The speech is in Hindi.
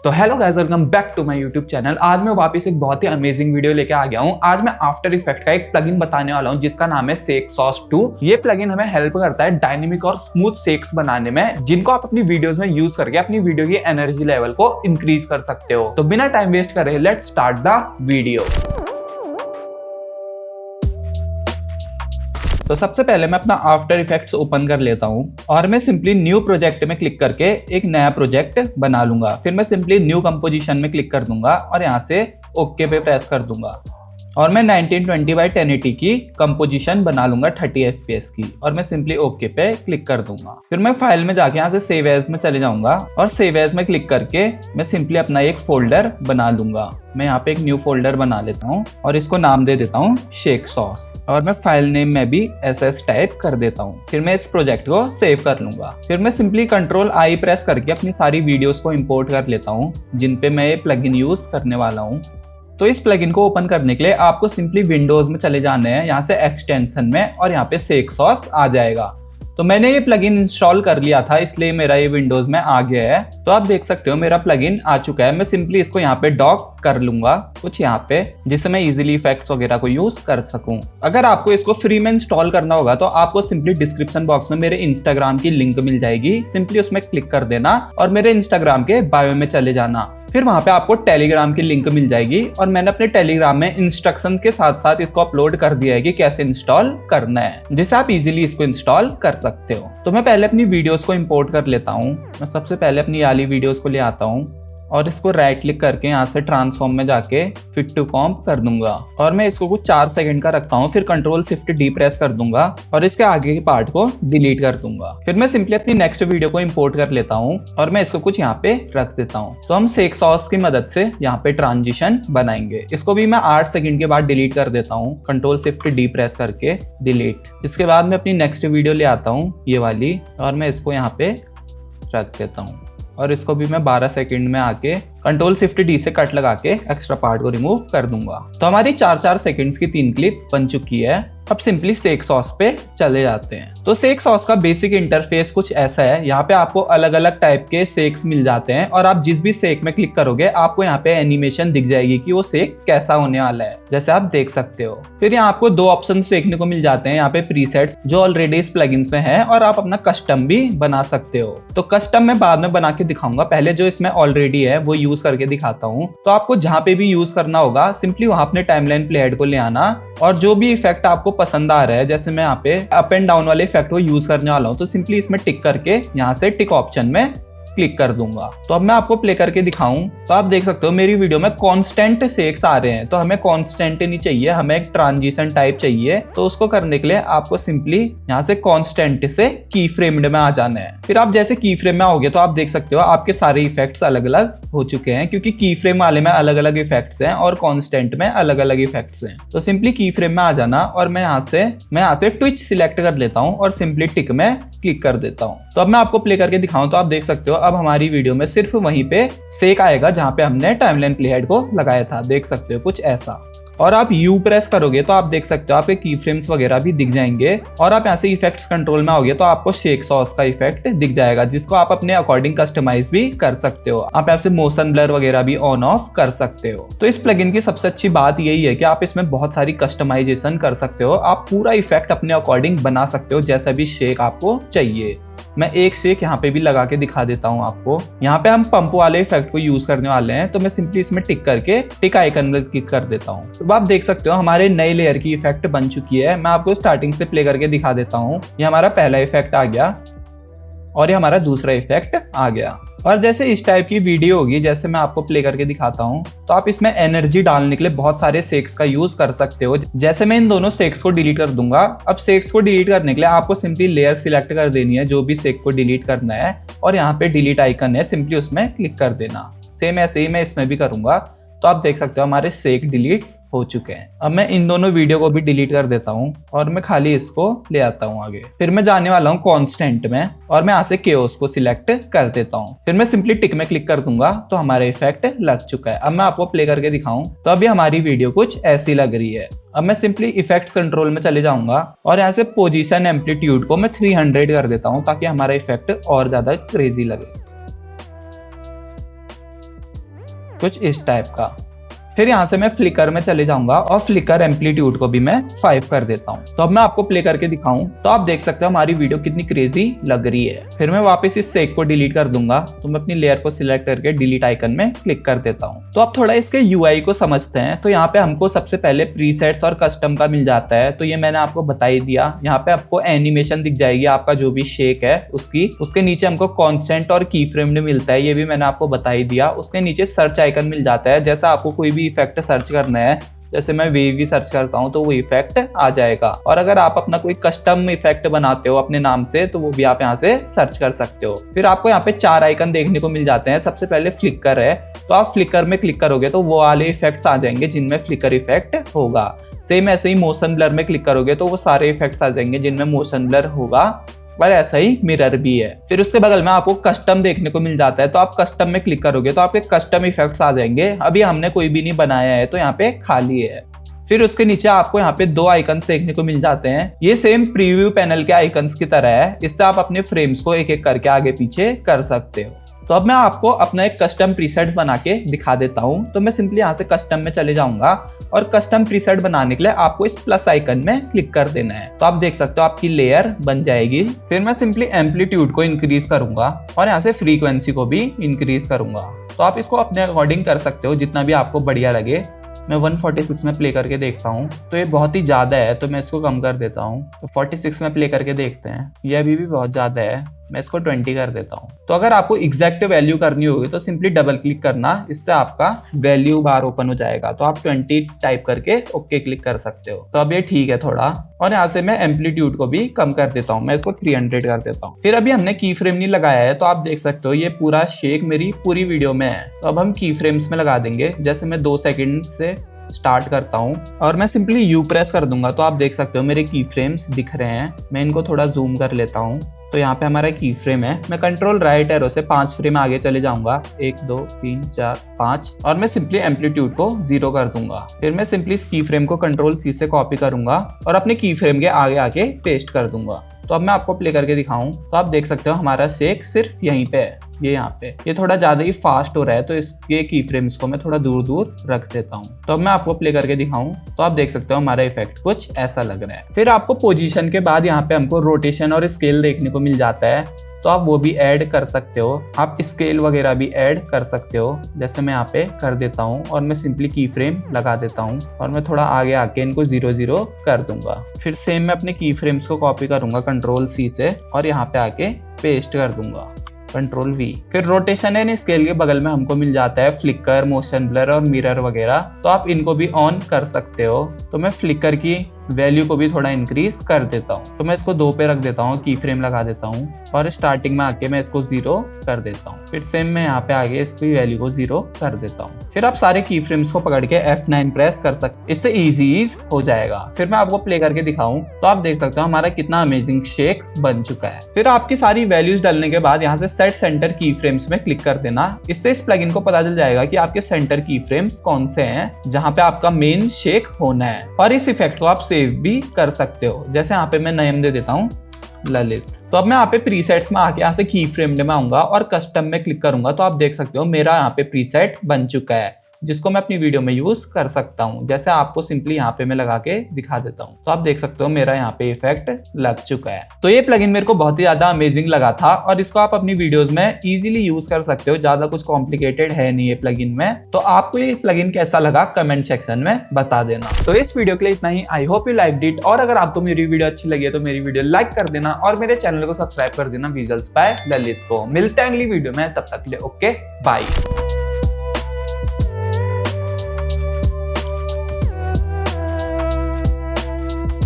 तो hello guys, welcome back to my YouTube channel. आज मैं वापस एक बहुत ही अमेजिंग वीडियो लेके आ गया हूँ। आज मैं आफ्टर इफेक्ट का एक प्लगइन बताने वाला हूँ जिसका नाम है शेक सॉस 2। ये प्लगइन हमें हेल्प करता है डायनेमिक और स्मूथ शेक्स बनाने में, जिनको आप अपनी वीडियोस में यूज करके अपनी वीडियो की एनर्जी लेवल को इंक्रीज कर सकते हो। तो बिना टाइम वेस्ट करे लेट्स स्टार्ट द वीडियो। तो सबसे पहले मैं अपना आफ्टर इफेक्ट्स ओपन कर लेता हूं और मैं सिंपली न्यू प्रोजेक्ट में क्लिक करके एक नया प्रोजेक्ट बना लूंगा। फिर मैं सिंपली न्यू कंपोजिशन में क्लिक कर दूंगा और यहां से ओके पे प्रेस कर दूंगा और मैं 1920x1080 की कंपोजिशन बना लूंगा 30 fps की और मैं सिंपली ओके पे क्लिक कर दूंगा। फिर मैं फाइल में जाके यहाँ से सेव एज में चले जाऊंगा और सेव एज में क्लिक करके मैं सिंपली अपना एक फोल्डर बना लूंगा। मैं यहाँ पे एक न्यू फोल्डर बना लेता हूँ और इसको नाम दे देता हूँ शेक सॉस और मैं फाइल नेम में भी SS टाइप कर देता हूँ। फिर मैं इस प्रोजेक्ट को सेव कर लूंगा। फिर मैं सिंपली Ctrl+I प्रेस करके अपनी सारी वीडियोस को इंपोर्ट कर लेता हूँ जिन पे मैं ये प्लगइन यूज करने वाला हूँ। तो इस प्लगइन को ओपन करने के लिए आपको सिंपली विंडोज में चले जाने हैं, यहाँ से एक्सटेंशन में, और यहाँ पे शेक सॉस आ जाएगा। तो मैंने ये प्लगइन इंस्टॉल कर लिया था इसलिए मेरा ये विंडोज में आ गया है। तो आप देख सकते हो मेरा प्लगइन आ चुका है। मैं सिंपली इसको यहाँ पे डॉक कर लूंगा कुछ यहाँ पे, जिससे मैं इजीली इफेक्ट्स वगैरह को यूज कर सकूं। अगर आपको इसको फ्री में इंस्टॉल करना होगा तो आपको सिंपली डिस्क्रिप्शन बॉक्स में मेरे इंस्टाग्राम की लिंक मिल जाएगी। सिंपली उसमें क्लिक कर देना और मेरे इंस्टाग्राम के बायो में चले जाना। फिर वहां पे आपको टेलीग्राम की लिंक मिल जाएगी और मैंने अपने टेलीग्राम में इंस्ट्रक्शंस के साथ साथ इसको अपलोड कर दिया है कि कैसे इंस्टॉल करना है, जिससे आप इजीली इसको इंस्टॉल कर सकते हो। तो मैं पहले अपनी वीडियोस को इंपोर्ट कर लेता हूँ। मैं सबसे पहले अपनी वाली वीडियोस को ले आता हूँ और इसको राइट क्लिक करके यहाँ से ट्रांसफॉर्म में जाके फिट टू कॉम्प कर दूंगा और मैं इसको कुछ 4 सेकंड का रखता हूँ। फिर Ctrl+Shift+D प्रेस कर दूंगा और इसके आगे के पार्ट को डिलीट कर दूंगा। फिर मैं सिंपली अपनी नेक्स्ट वीडियो को इंपोर्ट कर लेता हूँ और मैं इसको कुछ यहाँ पे रख देता हूँ। तो हम शेक सॉस की मदद से यहाँ पे ट्रांजिशन बनाएंगे। इसको भी मैं 8 सेकंड के बाद डिलीट कर देता हूँ Ctrl+Shift+D प्रेस करके डिलीट। इसके बाद मैं अपनी नेक्स्ट वीडियो ले आता हूँ ये वाली और मैं इसको यहाँ पे रख देता हूँ और इसको भी मैं 12 सेकंड में आके Ctrl+Shift+D से कट लगा के एक्स्ट्रा पार्ट को रिमूव कर दूंगा। तो हमारी 4-4 सेकंड्स की 3 क्लिप बन चुकी है। अब सिंपली शेक सॉस पे चले जाते हैं। तो शेक सॉस का बेसिक इंटरफेस कुछ ऐसा है। यहाँ पे आपको अलग अलग टाइप के शेक्स मिल जाते हैं और आप जिस भी शेक में क्लिक करोगे आपको यहाँ पे एनिमेशन दिख जाएगी कि वो शेक कैसा होने वाला है, जैसे आप देख सकते हो। फिर यहाँ आपको 2 ऑप्शन देखने को मिल जाते हैं। यहाँ पे प्रीसेट्स जो ऑलरेडी इस प्लगइन्स में है और आप अपना कस्टम भी बना सकते हो। तो कस्टम मैं बाद में बना के दिखाऊंगा, पहले जो इसमें ऑलरेडी है वो यूज करके दिखाता हूँ। तो आपको जहाँ पे भी यूज करना होगा सिंपली वहां अपने टाइमलाइन प्लेहेड को ले आना और जो भी इफेक्ट आपको पसंद आ रहा है, जैसे मैं यहाँ पे अप एंड डाउन वाले इफेक्ट को यूज करने वाला हूँ, तो सिंपली इसमें टिक करके यहाँ से टिक ऑप्शन में क्लिक कर दूंगा। तो अब मैं आपको प्ले करके दिखाऊं तो आप देख सकते हो मेरी वीडियो में कांस्टेंट शेक्स आ रहे हैं। तो हमें कांस्टेंट नहीं चाहिए, हमें एक ट्रांजिशन टाइप चाहिए। तो उसको करने के लिए आपको सिंपली यहाँ से कांस्टेंट से की फ्रेम्ड में आ जाना है। फिर आप जैसे की फ्रेम में आओगे तो आप देख सकते हो आपके सारे इफेक्ट्स अलग अलग हो चुके हैं, क्योंकि की फ्रेम वाले में अलग अलग इफेक्ट्स हैं और कांस्टेंट में अलग अलग इफेक्ट्स हैं। तो सिंपली की फ्रेम में आ जाना और मैं यहाँ से ट्विच सिलेक्ट कर लेता हूँ और सिंपली टिक में क्लिक कर देता हूँ। तो अब मैं आपको प्ले करके दिखाऊं तो आप देख सकते हो अब हमारी वीडियो में सिर्फ वहीं पे शेक आएगा जहां पे हमने टाइमलाइन प्लेहेड को लगाया था। देख सकते हो कुछ ऐसा। और आप U प्रेस करोगे तो आप देख सकते हो आपके की फ्रेम्स वगैरह भी दिख जाएंगे और आप यहाँ से इफेक्ट्स कंट्रोल में आओगे तो आपको शेक सॉस का इफेक्ट दिख जाएगा, जिसको आप अपने अकॉर्डिंग कस्टमाइज भी कर सकते हो। आप यहाँ से मोशन ब्लर वगैरह भी ऑन ऑफ कर सकते हो। तो इस प्लगइन की सबसे अच्छी बात यही है कि आप इसमें बहुत सारी कस्टमाइजेशन कर सकते हो। आप पूरा इफेक्ट अपने अकॉर्डिंग बना सकते हो जैसा भी शेक आपको चाहिए। मैं एक शेक यहाँ पे भी लगा के दिखा देता हूँ आपको। यहाँ पे हम पंप वाले इफेक्ट को यूज करने वाले हैं, तो मैं सिंपली इसमें टिक करके टिक आइकन में क्लिक कर देता हूँ। तो आप देख सकते हो हमारे नए लेयर की इफेक्ट बन चुकी है। मैं आपको स्टार्टिंग से प्ले करके दिखा देता हूँ। ये हमारा पहला इफेक्ट आ गया और ये हमारा दूसरा इफेक्ट आ गया। और जैसे इस टाइप की वीडियो होगी जैसे मैं आपको प्ले करके दिखाता हूँ, तो आप इसमें एनर्जी डालने के लिए बहुत सारे शेक्स का यूज कर सकते हो। जैसे मैं इन दोनों शेक्स को डिलीट कर दूंगा। अब शेक्स को डिलीट करने के लिए आपको सिंपली लेयर सिलेक्ट कर देनी है जो भी शेक को डिलीट करना है और यहाँ पे डिलीट आइकन है, सिंपली उसमें क्लिक कर देना। सेम ऐसे ही मैं इसमें भी करूंगा। तो आप देख सकते हो हमारे शेक डिलीट्स हो चुके हैं। अब मैं इन दोनों वीडियो को भी डिलीट कर देता हूँ और मैं खाली इसको ले आता हूँ आगे। फिर मैं जाने वाला हूँ कांस्टेंट में और मैं यहाँ से केओस को सिलेक्ट कर देता हूँ। फिर मैं सिंपली टिक में क्लिक कर दूंगा तो हमारा इफेक्ट लग चुका है। अब मैं आपको प्ले करके दिखाऊं तो अभी हमारी वीडियो कुछ ऐसी लग रही है। अब मैं सिंपली इफेक्ट्स कंट्रोल में चले जाऊंगा और यहाँ से पोजीशन एम्पलीट्यूड को मैं 300 कर देता हूँ ताकि हमारा इफेक्ट और ज्यादा क्रेजी लगे। कुछ इस टाइप का। फिर यहाँ से मैं फ्लिकर में चले जाऊंगा और फ्लिकर एम्पलीट्यूड को भी मैं 5 कर देता हूँ। तो अब मैं आपको प्ले करके दिखाऊं तो आप देख सकते हो हमारी वीडियो कितनी क्रेजी लग रही है। फिर मैं वापस इस शेक को डिलीट कर दूंगा, तो मैं अपनी लेयर को सिलेक्ट करके डिलीट आइकन में क्लिक कर देता हूँ। तो अब थोड़ा इसके यूआई को समझते हैं। तो यहाँ पे हमको सबसे पहले प्रीसेट्स और कस्टम का मिल जाता है, तो ये मैंने आपको बता ही दिया। यहाँ पे आपको एनिमेशन दिख जाएगी आपका जो भी शेक है उसकी। उसके नीचे हमको कॉन्स्टेंट और की फ्रेम्ड मिलता है, ये भी मैंने आपको बता ही दिया। उसके नीचे सर्च आइकन मिल जाता है, जैसा आपको कोई भी इफेक्ट सर्च करना है, जैसे मैं वेव भी सर्च करता हूं तो वो इफेक्ट आ जाएगा। और अगर आप अपना कोई कस्टम इफेक्ट बनाते हो अपने नाम से तो वो भी आप यहाँ से सर्च कर सकते हो। फिर आपको यहाँ पे 4 आइकन देखने को मिल जाते हैं। सबसे पहले फ्लिकर है, तो आप फ्लिकर में क्लिक करोगे तो वो वाले इफेक्ट्स आ जाएंगे जिनमें फ्लिकर इफेक्ट होगा। सेम ऐसे ही मोशन ब्लर में क्लिक करोगे तो वो सारे इफेक्ट्स आ जाएंगे जिनमें मोशन ब्लर होगा, पर ऐसा ही मिरर भी है। फिर उसके बगल में आपको कस्टम देखने को मिल जाता है, तो आप कस्टम में क्लिक करोगे तो आपके कस्टम इफेक्ट्स आ जाएंगे। अभी हमने कोई भी नहीं बनाया है तो यहाँ पे खाली है। फिर उसके नीचे आपको यहाँ पे 2 आइकन्स देखने को मिल जाते हैं। ये सेम प्रीव्यू पैनल के आइकन्स की तरह है, इससे आप अपने फ्रेम्स को एक एक करके आगे पीछे कर सकते हो। तो अब मैं आपको अपना एक कस्टम प्रीसेट बना के दिखा देता हूँ। तो मैं सिंपली यहाँ से कस्टम में चले जाऊंगा और कस्टम प्रीसेट बनाने के लिए आपको इस प्लस आइकन में क्लिक कर देना है। तो आप देख सकते हो आपकी लेयर बन जाएगी। फिर मैं सिंपली एम्पलीट्यूड को इंक्रीज करूंगा और यहाँ से फ्रीक्वेंसी को भी इंक्रीज करूंगा। तो आप इसको अपने अकॉर्डिंग कर सकते हो, जितना भी आपको बढ़िया लगे। मैं 146 में प्ले करके देखता हूँ, तो ये बहुत ही ज़्यादा है तो मैं इसको कम कर देता हूँ। तो 46 में प्ले करके देखते हैं, ये अभी भी बहुत ज़्यादा है, मैं इसको 20 कर देता हूँ। तो अगर आपको एग्जैक्ट वैल्यू करनी होगी तो सिंपली डबल क्लिक करना, इससे आपका वैल्यू बार ओपन हो जाएगा। तो आप 20 टाइप करके ओके क्लिक कर सकते हो। तो अब ये ठीक है थोड़ा, और यहाँ से मैं एम्पलीट्यूड को भी कम कर देता हूँ, मैं इसको 300 कर देता हूँ। फिर अभी हमने की फ्रेम नहीं लगाया है, तो आप देख सकते हो ये पूरा शेक मेरी पूरी वीडियो में है। तो अब हम की फ्रेम्स में लगा देंगे। जैसे मैं 2 सेकेंड से स्टार्ट करता हूं और मैं सिंपली यू प्रेस कर दूंगा, तो आप देख सकते हो मेरे की फ्रेम्स दिख रहे हैं। मैं इनको थोड़ा जूम कर लेता हूं। तो यहाँ पे हमारा की फ्रेम है। मैं कंट्रोल राइट एरो से 5 फ्रेम आगे चले जाऊंगा, 1 2 3 4 5, और मैं सिंपली एम्पलीट्यूड को 0 कर दूंगा। फिर मैं सिंपली इस की फ्रेम को कंट्रोल सी से कॉपी करूंगा और अपने की फ्रेम के आगे आके पेस्ट कर दूंगा। तो अब मैं आपको प्ले करके दिखाऊं तो आप देख सकते हो हमारा शेक सिर्फ यहीं पे है, ये यहाँ पे। ये थोड़ा ज्यादा ही फास्ट हो रहा है तो इसके की फ्रेम्स को मैं थोड़ा दूर दूर रख देता हूँ। तो अब मैं आपको प्ले करके दिखाऊं तो आप देख सकते हो हमारा इफेक्ट कुछ ऐसा लग रहा है। फिर आपको पोजीशन के बाद यहाँ पे हमको रोटेशन और स्केल देखने को मिल जाता है, तो आप वो भी ऐड कर सकते हो। आप स्केल वगैरह भी ऐड कर सकते हो, जैसे मैं यहाँ पे कर देता हूँ और मैं सिंपली की फ्रेम लगा देता हूँ और मैं थोड़ा आगे आके इनको 0 0 कर दूंगा। फिर सेम मैं अपने की फ्रेम्स को कॉपी करूंगा कंट्रोल सी से और यहाँ पे आके पेस्ट कर दूंगा, कंट्रोल वी। फिर रोटेशन एंड स्केल के बगल में हमको मिल जाता है फ्लिकर, मोशन ब्लर और मिरर वगैरह, तो आप इनको भी ऑन कर सकते हो। तो मैं फ्लिकर की वैल्यू को भी थोड़ा इंक्रीज कर देता हूँ। तो मैं इसको 2 पे रख देता हूँ, की फ्रेम लगा देता हूँ और स्टार्टिंग में आके मैं इसको 0 कर देता हूँ। फिर सेम मैं यहाँ पे आगे इसकी वैल्यू को 0 कर देता हूँ। फिर आप सारे की फ्रेम्स को पकड़ के F9 प्रेस कर सकते, इससे ईज हो जाएगा। फिर मैं आपको प्ले करके दिखाऊं तो आप देख सकते हो हमारा कितना अमेजिंग शेक बन चुका है। फिर आपकी सारी वैल्यूज डालने के बाद यहाँ से सेट सेंटर की फ्रेम्स में क्लिक कर देना। इससे इस प्लगइन को पता चल जाएगा कि आपके सेंटर की फ्रेम्स कौन से हैं जहाँ पे आपका मेन शेक होना है। और इस इफेक्ट को आप सेव भी कर सकते हो। जैसे यहाँ पे मैं नेम दे देता हूँ ललित। तो अब मैं यहाँ पे प्रीसेट्स में आके यहाँ से की फ्रेम में आऊंगा और कस्टम में क्लिक करूंगा, तो आप देख सकते हो मेरा यहाँ पे प्रीसेट बन चुका है जिसको मैं अपनी वीडियो में यूज कर सकता हूँ। जैसे आपको सिंपली यहाँ पे मैं लगा के दिखा देता हूँ, तो आप देख सकते हो मेरा यहाँ पे इफेक्ट लग चुका है। तो ये प्लगइन मेरे को बहुत ही ज्यादा अमेजिंग लगा था और इसको आप अपनी वीडियोस में इजीली यूज कर सकते हो। ज्यादा कुछ कॉम्प्लिकेटेड है नहीं ये प्लगइन में। तो आपको ये प्लगइन कैसा लगा कमेंट सेक्शन में बता देना। तो इस वीडियो के लिए इतना ही। I hope you liked it, और अगर आपको मेरी वीडियो अच्छी लगी है तो मेरी वीडियो लाइक कर देना और मेरे चैनल को सब्सक्राइब कर देना विजुअल्स बाय ललित को। मिलते हैं अगली वीडियो में, तब तक के लिए ओके बाय।